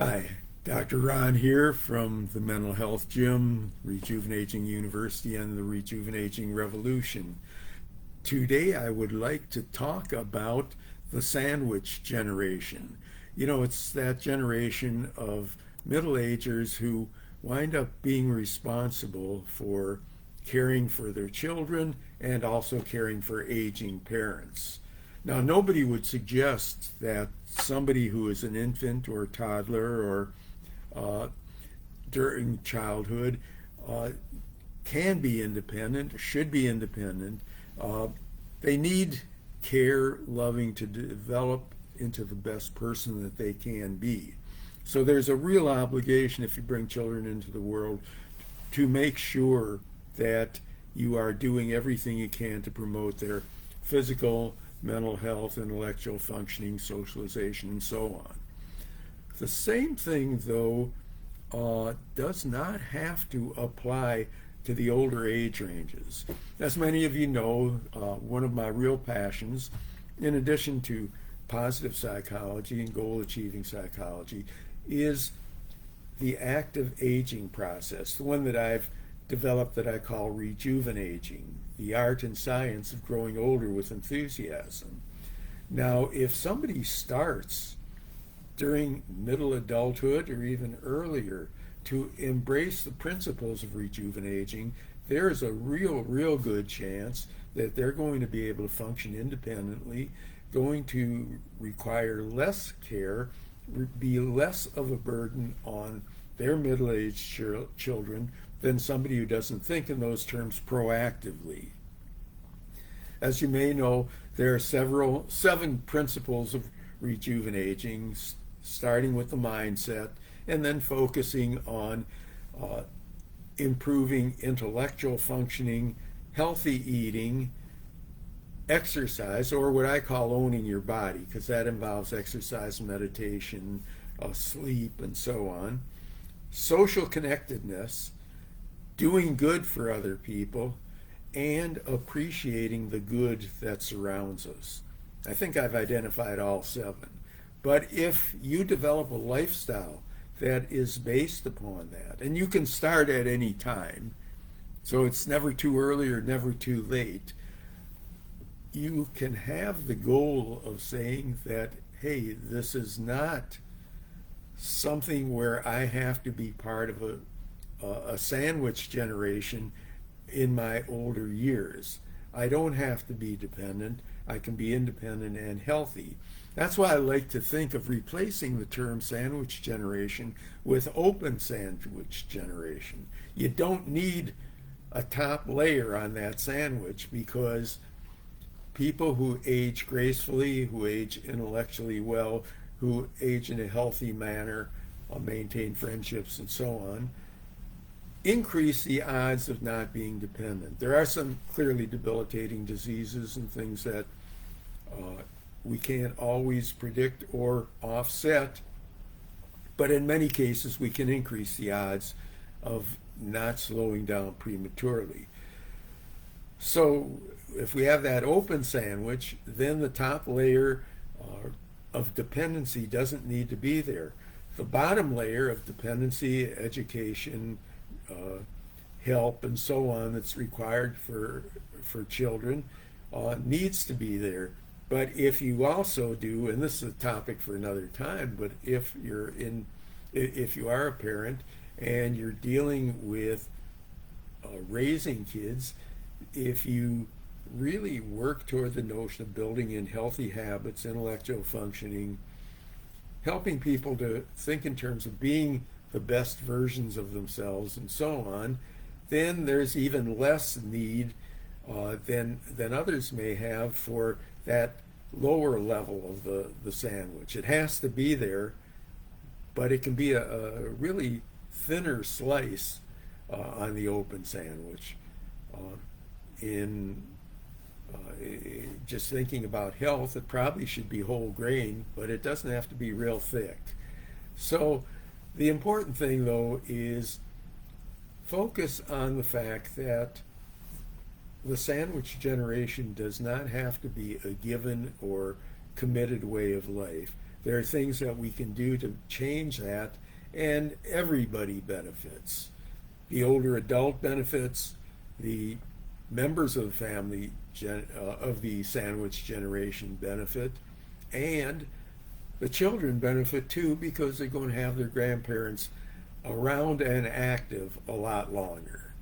Hi, Dr. Ron here from the Mental Health Gym, Rejuvenaging University, and the Rejuvenaging Revolution. Today, I would like to talk about the sandwich generation. It's that generation of middle agers who wind up being responsible for caring for their children and also caring for aging parents. Now, nobody would suggest that somebody who is an infant or toddler or uh, during childhood uh, can be independent, should be independent. Uh, they need care, loving to develop into the best person that they can be. So there's a real obligation if you bring children into the world to make sure that you are doing everything you can to promote their physical, mental health, intellectual functioning, socialization, and so on. The same thing, though, does not have to apply to the older age ranges. As many of you know, one of my real passions, in addition to positive psychology and goal achieving psychology, is the active aging process, the one that I've developed that I call rejuvenaging, the art and science of growing older with enthusiasm. Now, if somebody starts during middle adulthood or even earlier to embrace the principles of rejuvenaging, there is a real good chance that they're going to be able to function independently, going to require less care, be less of a burden on their middle-aged children than somebody who doesn't think in those terms proactively. As you may know, there are seven principles of rejuvenating, starting with the mindset and then focusing on uh, improving intellectual functioning, healthy eating, exercise, or what I call owning your body, because that involves exercise, meditation, sleep, and so on, social connectedness, doing good for other people, and appreciating the good that surrounds us. I think I've identified all seven. But if you develop a lifestyle that is based upon that, and you can start at any time, so it's never too early or never too late, you can have the goal of saying that, hey, this is not something where I have to be part of a sandwich generation in my older years. I don't have to be dependent. I can be independent and healthy. That's why I like to think of replacing the term sandwich generation with open sandwich generation. You don't need a top layer on that sandwich, because people who age gracefully, who age intellectually well, who age in a healthy manner, maintain friendships, and so on, increase the odds of not being dependent. There are some clearly debilitating diseases and things that we can't always predict or offset, but in many cases we can increase the odds of not slowing down prematurely. So if we have that open sandwich, then the top layer of dependency doesn't need to be there. The bottom layer of dependency, education, help, and so on that's required for children needs to be there. But if you also do, and this is a topic for another time, but if you are a parent and you're dealing with raising kids, if you really work toward the notion of building in healthy habits, intellectual functioning, helping people to think in terms of being the best versions of themselves and so on, then there's even less need than others may have for that lower level of the sandwich. It has to be there, but it can be a really thinner slice on the open sandwich. In just thinking about health, it probably should be whole grain, but it doesn't have to be real thick. So the important thing, though, is focus on the fact that the sandwich generation does not have to be a given or committed way of life. There are things that we can do to change that, and everybody benefits. The older adult benefits, the members of the family of the sandwich generation benefit, and the children benefit too, because they're going to have their grandparents around and active a lot longer.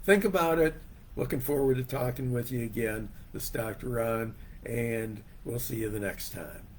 Think about it. Looking forward to talking with you again. This is Dr. Ron, and we'll see you the next time.